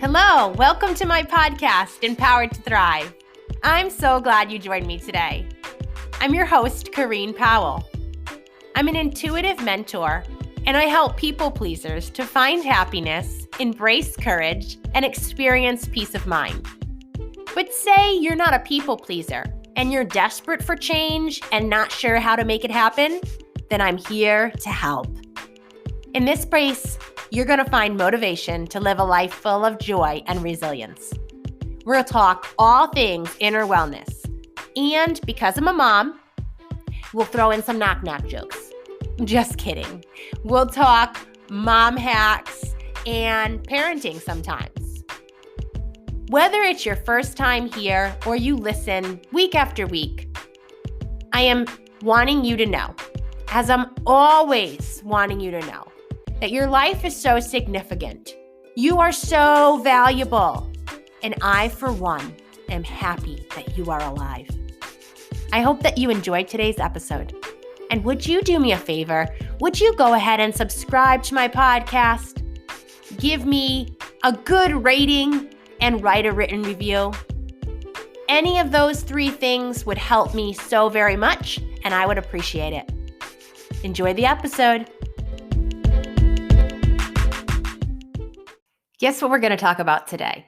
Hello, welcome to my podcast, Empowered to Thrive. I'm so glad you joined me today. I'm your host, Corrine Powell. I'm an intuitive mentor, and I help people pleasers to find happiness, embrace courage, and experience peace of mind. But say you're not a people pleaser, and you're desperate for change and not sure how to make it happen, then I'm here to help. In this space, you're going to find motivation to live a life full of joy and resilience. We'll talk all things inner wellness. And because I'm a mom, we'll throw in some knock-knock jokes. Just kidding. We'll talk mom hacks and parenting sometimes. Whether it's your first time here or you listen week after week, I am wanting you to know, as I'm always wanting you to know, that your life is so significant. You are so valuable. And I, for one, am happy that you are alive. I hope that you enjoyed today's episode. And would you do me a favor? Would you go ahead and subscribe to my podcast? Give me a good rating and write a written review. Any of those three things would help me so very much, and I would appreciate it. Enjoy the episode. Guess what we're going to talk about today?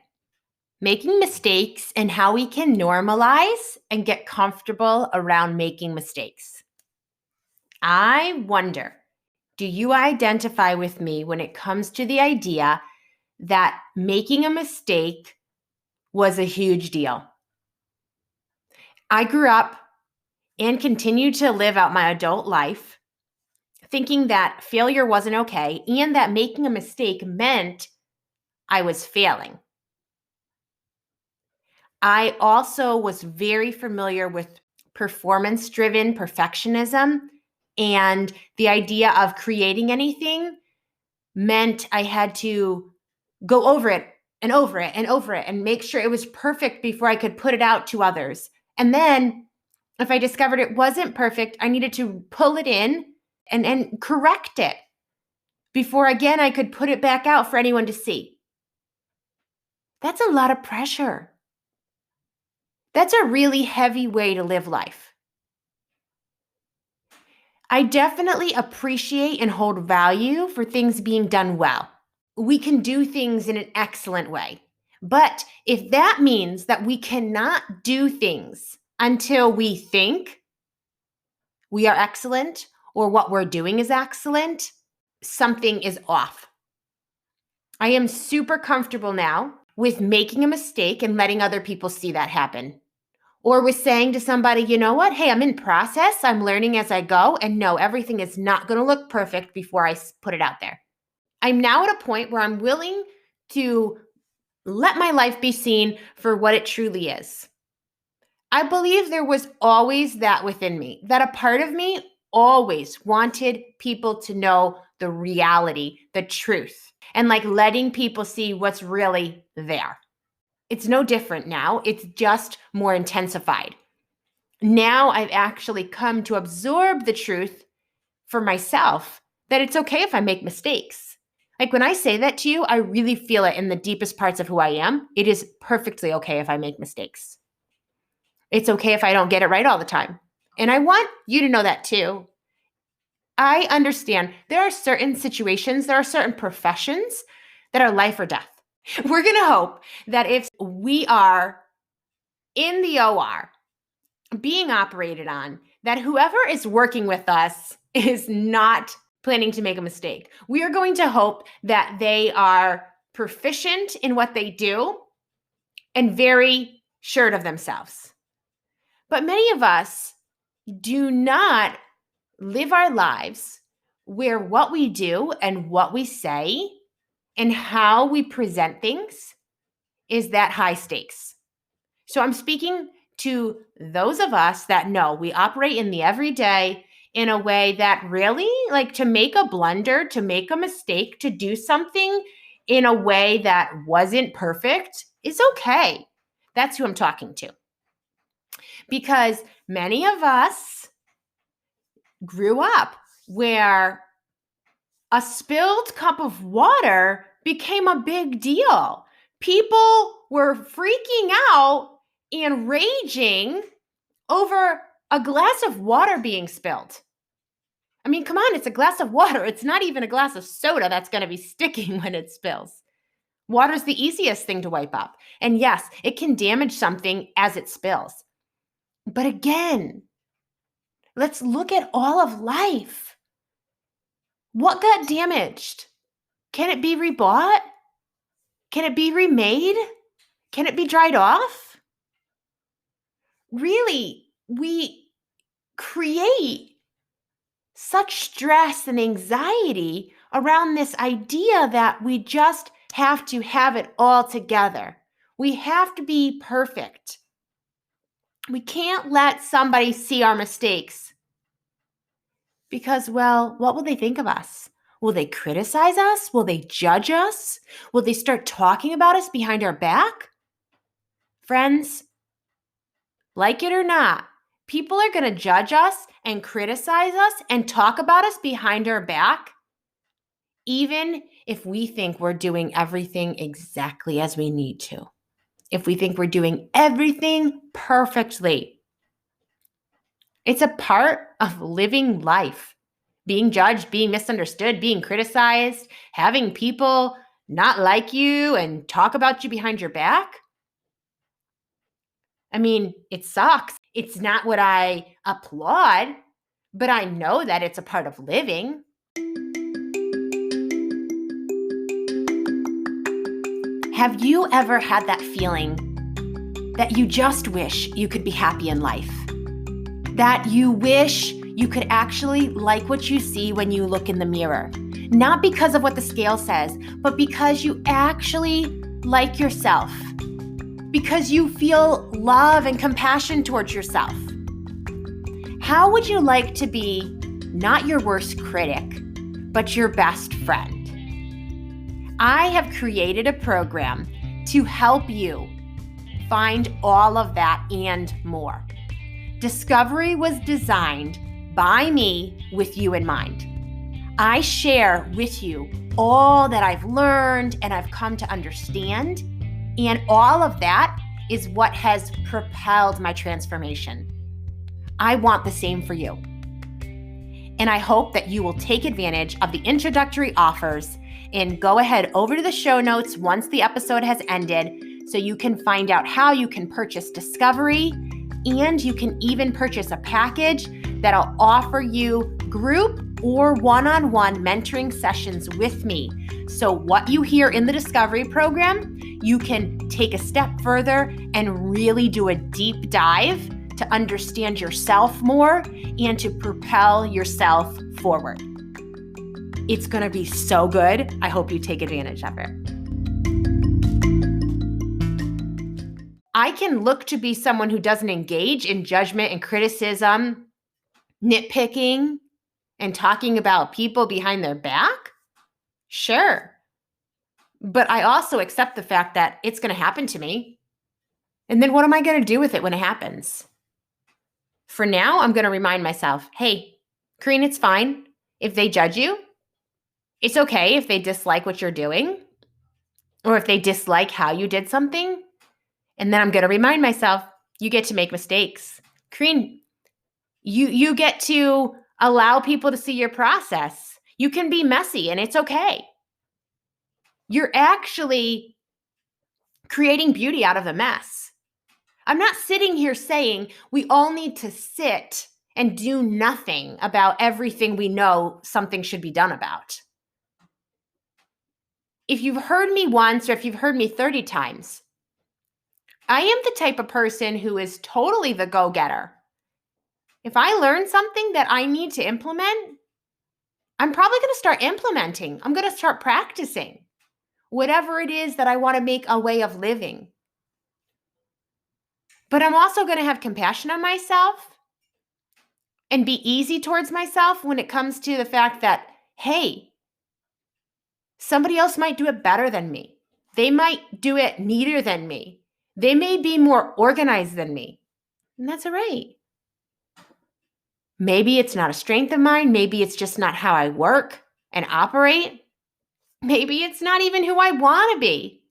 Making mistakes and how we can normalize and get comfortable around making mistakes. I wonder, do you identify with me when it comes to the idea that making a mistake was a huge deal? I grew up and continue to live out my adult life thinking that failure wasn't okay and that making a mistake meant I was failing. I also was very familiar with performance-driven perfectionism, and the idea of creating anything meant I had to go over it and over it and over it and make sure it was perfect before I could put it out to others. And then if I discovered it wasn't perfect, I needed to pull it in and correct it before, again, I could put it back out for anyone to see. That's a lot of pressure. That's a really heavy way to live life. I definitely appreciate and hold value for things being done well. We can do things in an excellent way. But if that means that we cannot do things until we think we are excellent or what we're doing is excellent, something is off. I am super comfortable now with making a mistake and letting other people see that happen. Or with saying to somebody, you know what? Hey, I'm in process. I'm learning as I go. And no, everything is not going to look perfect before I put it out there. I'm now at a point where I'm willing to let my life be seen for what it truly is. I believe there was always that within me, that a part of me always wanted people to know the reality, the truth, and like letting people see what's really there. It's no different now. It's just more intensified. Now I've actually come to absorb the truth for myself that it's okay if I make mistakes. Like when I say that to you, I really feel it in the deepest parts of who I am. It is perfectly okay if I make mistakes. It's okay if I don't get it right all the time. And I want you to know that too. I understand there are certain situations, there are certain professions that are life or death. We're going to hope that if we are in the OR being operated on, that whoever is working with us is not planning to make a mistake. We are going to hope that they are proficient in what they do and very sure of themselves. But many of us do not live our lives where what we do and what we say and how we present things is that high stakes. So I'm speaking to those of us that know we operate in the everyday in a way that really, like to make a blunder, to make a mistake, to do something in a way that wasn't perfect is okay. That's who I'm talking to. Because many of us grew up where a spilled cup of water became a big deal. People were freaking out and raging over a glass of water being spilled. I mean, come on, it's a glass of water. It's not even a glass of soda that's going to be sticking when it spills. Water's the easiest thing to wipe up. And yes, it can damage something as it spills. But again, let's look at all of life. What got damaged? Can it be rebought? Can it be remade? Can it be dried off? Really, we create such stress and anxiety around this idea that we just have to have it all together. We have to be perfect. We can't let somebody see our mistakes because, well, what will they think of us? Will they criticize us? Will they judge us? Will they start talking about us behind our back? Friends, like it or not, people are going to judge us and criticize us and talk about us behind our back, even if we think we're doing everything exactly as we need to. If we think we're doing everything perfectly. It's a part of living life. Being judged, being misunderstood, being criticized, having people not like you and talk about you behind your back. I mean, it sucks. It's not what I applaud, but I know that it's a part of living. Have you ever had that feeling that you just wish you could be happy in life? That you wish you could actually like what you see when you look in the mirror? Not because of what the scale says, but because you actually like yourself. Because you feel love and compassion towards yourself. How would you like to be not your worst critic, but your best friend? I have created a program to help you find all of that and more. Discovery was designed by me with you in mind. I share with you all that I've learned and I've come to understand, and all of that is what has propelled my transformation. I want the same for you. And I hope that you will take advantage of the introductory offers and go ahead over to the show notes once the episode has ended so you can find out how you can purchase Discovery, and you can even purchase a package that'll offer you group or one-on-one mentoring sessions with me. So what you hear in the Discovery program, you can take a step further and really do a deep dive to understand yourself more and to propel yourself forward. It's going to be so good. I hope you take advantage of it. I can look to be someone who doesn't engage in judgment and criticism, nitpicking, and talking about people behind their back. Sure. But I also accept the fact that it's going to happen to me. And then what am I going to do with it when it happens? For now, I'm going to remind myself, hey, Kareen, it's fine if they judge you. It's okay if they dislike what you're doing or if they dislike how you did something. And then I'm going to remind myself, you get to make mistakes. Kareen, you get to allow people to see your process. You can be messy and it's okay. You're actually creating beauty out of the mess. I'm not sitting here saying we all need to sit and do nothing about everything we know something should be done about. If you've heard me once or if you've heard me 30 times, I am the type of person who is totally the go-getter. If I learn something that I need to implement, I'm probably going to start implementing. I'm going to start practicing whatever it is that I want to make a way of living. But I'm also going to have compassion on myself and be easy towards myself when it comes to the fact that, hey, somebody else might do it better than me. They might do it neater than me. They may be more organized than me. And that's all right. Maybe it's not a strength of mine. Maybe it's just not how I work and operate. Maybe it's not even who I want to be.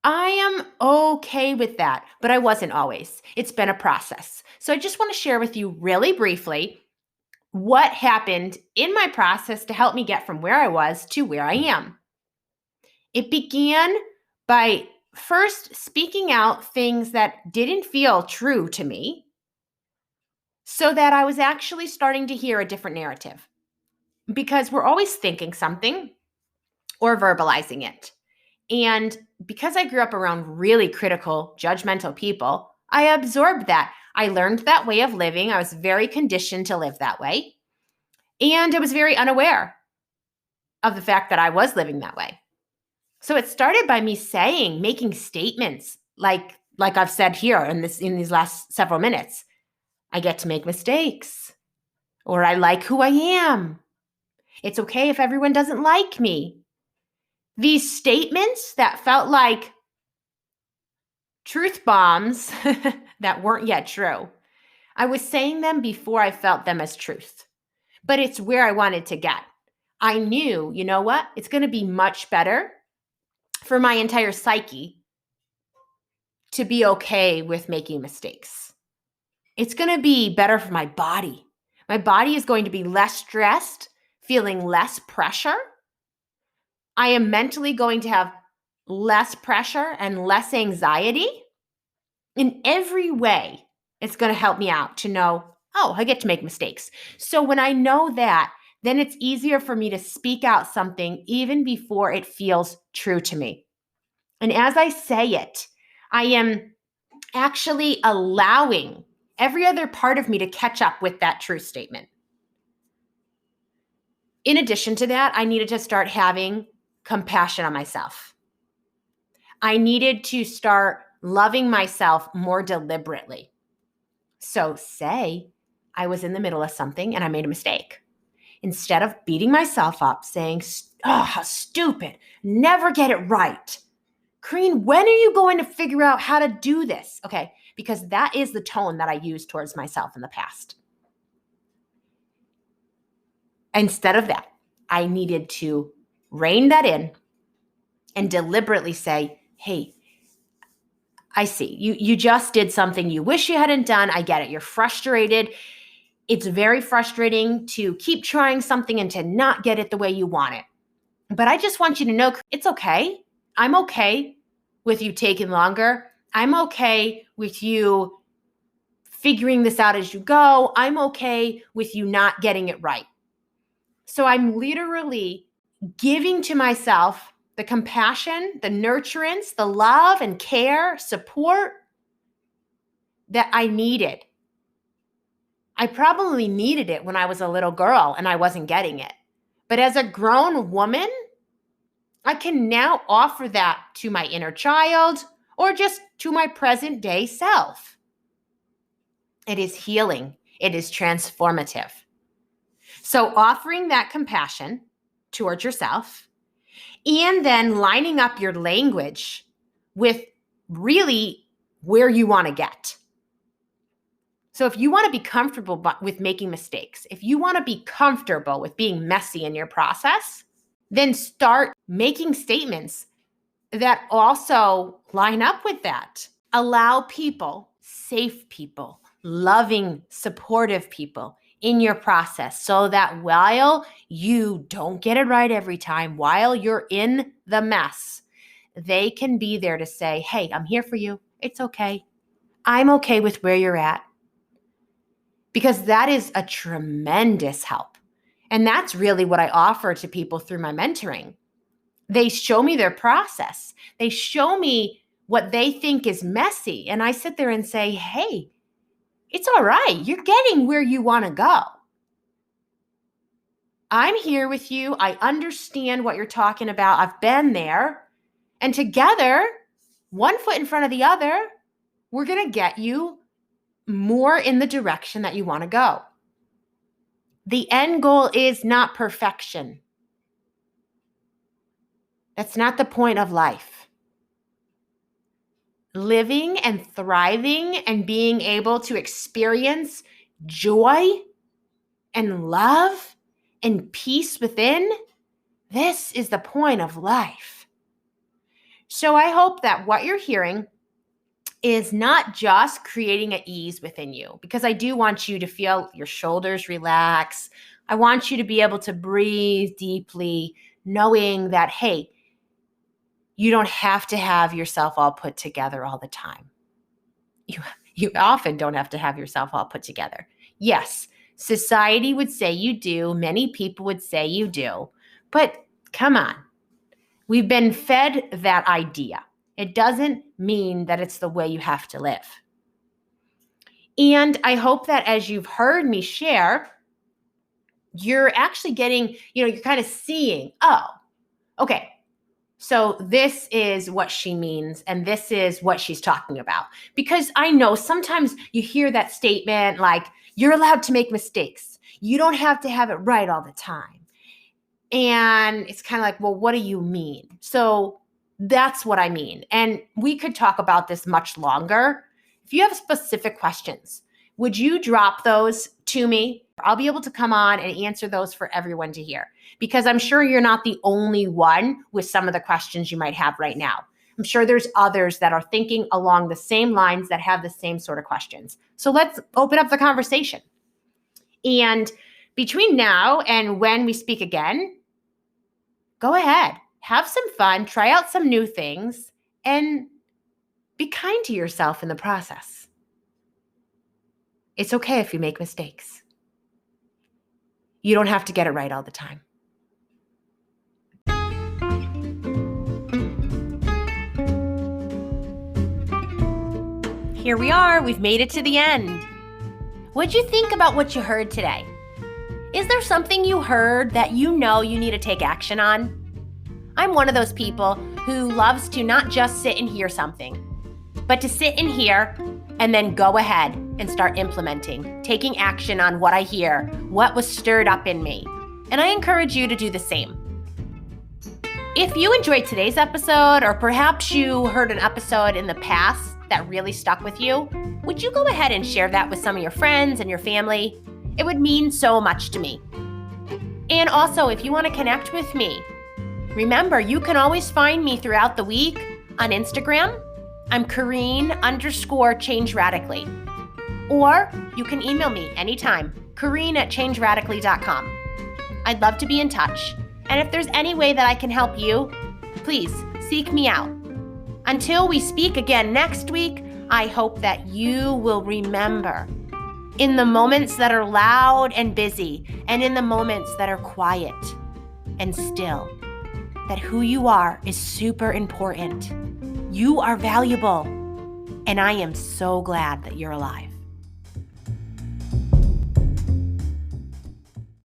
I am okay with that, but I wasn't always. It's been a process. So I just want to share with you really briefly what happened in my process to help me get from where I was to where I am. It began by first speaking out things that didn't feel true to me so that I was actually starting to hear a different narrative. Because we're always thinking something or verbalizing it. And because I grew up around really critical, judgmental people, I absorbed that. I learned that way of living. I was very conditioned to live that way. And I was very unaware of the fact that I was living that way. So it started by me making statements like I've said here in these last several minutes. I get to make mistakes, or I like who I am. It's okay if everyone doesn't like me. These statements that felt like truth bombs that weren't yet true. I was saying them before I felt them as truth, but it's where I wanted to get. I knew, you know what? It's going to be much better for my entire psyche to be okay with making mistakes. It's going to be better for my body. My body is going to be less stressed, feeling less pressure. I am mentally going to have less pressure and less anxiety. In every way, it's going to help me out to know, oh, I get to make mistakes. So when I know that, then it's easier for me to speak out something even before it feels true to me. And as I say it, I am actually allowing every other part of me to catch up with that truth statement. In addition to that, I needed to start having compassion on myself. I needed to start loving myself more deliberately. So say I was in the middle of something and I made a mistake. Instead of beating myself up saying, oh, how stupid, never get it right. Kareen, when are you going to figure out how to do this? Okay, because that is the tone that I used towards myself in the past. Instead of that, I needed to rein that in and deliberately say, hey, I see. You just did something you wish you hadn't done. I get it. You're frustrated. It's very frustrating to keep trying something and to not get it the way you want it. But I just want you to know it's okay. I'm okay with you taking longer. I'm okay with you figuring this out as you go. I'm okay with you not getting it right. So I'm literally giving to myself the compassion, the nurturance, the love and care, support that I needed. I probably needed it when I was a little girl and I wasn't getting it. But as a grown woman, I can now offer that to my inner child or just to my present day self. It is healing. It is transformative. So offering that compassion towards yourself and then lining up your language with really where you want to get. So if you want to be comfortable with making mistakes, if you want to be comfortable with being messy in your process, then start making statements that also line up with that. Allow people, safe people, loving, supportive people in your process so that while you don't get it right every time, while you're in the mess, they can be there to say, hey, I'm here for you. It's okay. I'm okay with where you're at. Because that is a tremendous help. And that's really what I offer to people through my mentoring. They show me their process. They show me what they think is messy. And I sit there and say, hey, it's all right. You're getting where you want to go. I'm here with you. I understand what you're talking about. I've been there. And together, one foot in front of the other, we're going to get you more in the direction that you want to go. The end goal is not perfection. That's not the point of life. Living and thriving and being able to experience joy and love and peace within, this is the point of life. So I hope that what you're hearing is not just creating an ease within you, because I do want you to feel your shoulders relax. I want you to be able to breathe deeply, knowing that, hey, you don't have to have yourself all put together all the time. You often don't have to have yourself all put together. Yes, society would say you do. Many people would say you do. But come on, we've been fed that idea. It doesn't mean that it's the way you have to live. And I hope that as you've heard me share, you're actually getting, you're kind of seeing, oh, okay, so this is what she means, and this is what she's talking about. Because I know sometimes you hear that statement like, you're allowed to make mistakes. You don't have to have it right all the time. And it's kind of like, well, what do you mean? So that's what I mean. And we could talk about this much longer. If you have specific questions, would you drop those to me? I'll be able to come on and answer those for everyone to hear, because I'm sure you're not the only one with some of the questions you might have right now. I'm sure there's others that are thinking along the same lines that have the same sort of questions. So let's open up the conversation. And between now and when we speak again, go ahead, have some fun, try out some new things, and be kind to yourself in the process. It's okay if you make mistakes. You don't have to get it right all the time. Here we are. We've made it to the end. What'd you think about what you heard today? Is there something you heard that you know you need to take action on? I'm one of those people who loves to not just sit and hear something, but to sit and hear and then go ahead and start implementing, taking action on what I hear, what was stirred up in me. And I encourage you to do the same. If you enjoyed today's episode, or perhaps you heard an episode in the past that really stuck with you, would you go ahead and share that with some of your friends and your family? It would mean so much to me. And also, if you want to connect with me, remember, you can always find me throughout the week on Instagram. I'm Kareen_Change Radically. Or you can email me anytime, Kareen@changeradically.com. I'd love to be in touch. And if there's any way that I can help you, please seek me out. Until we speak again next week, I hope that you will remember, in the moments that are loud and busy, and in the moments that are quiet and still, that who you are is super important. You are valuable, and I am so glad that you're alive.